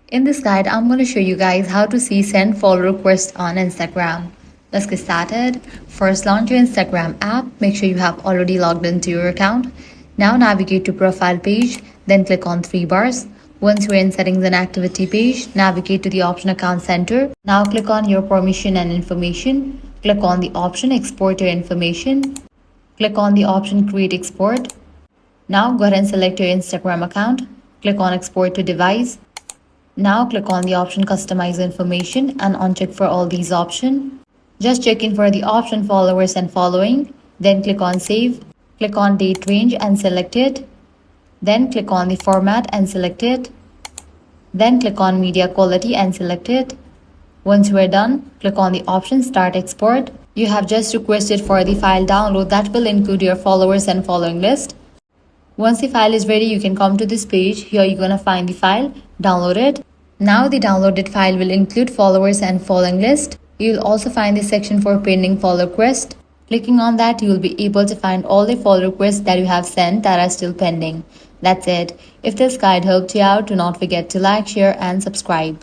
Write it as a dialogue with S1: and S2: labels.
S1: In this guide, I'm going to show you guys how to see send follow request on Instagram. Let's get started. First, launch your Instagram app. Make sure you have already logged into your account. Now navigate to profile page, then click on three bars. Once you're in settings and activity page, navigate to the option account center. Now click on your permission and information. Click on the option export your information. Click on the option create export. Now go ahead and select your Instagram account. Click on export to device. Now click on the option customize information and uncheck for all these options. Just check in for the option followers and following. Then click on save. Click on date range and select it. Then click on the format and select it. Then click on media quality and select it. Once you are done, click on the option start export. You have just requested for the file download that will include your followers and following list. Once the file is ready, you can come to this page. Here you're going to find the file, download it. Now the downloaded file will include followers and following list. You'll also find the section for pending follow request. Clicking on that, you will be able to find all the follow requests that you have sent that are still pending. That's it. If this guide helped you out, do not forget to like, share and subscribe.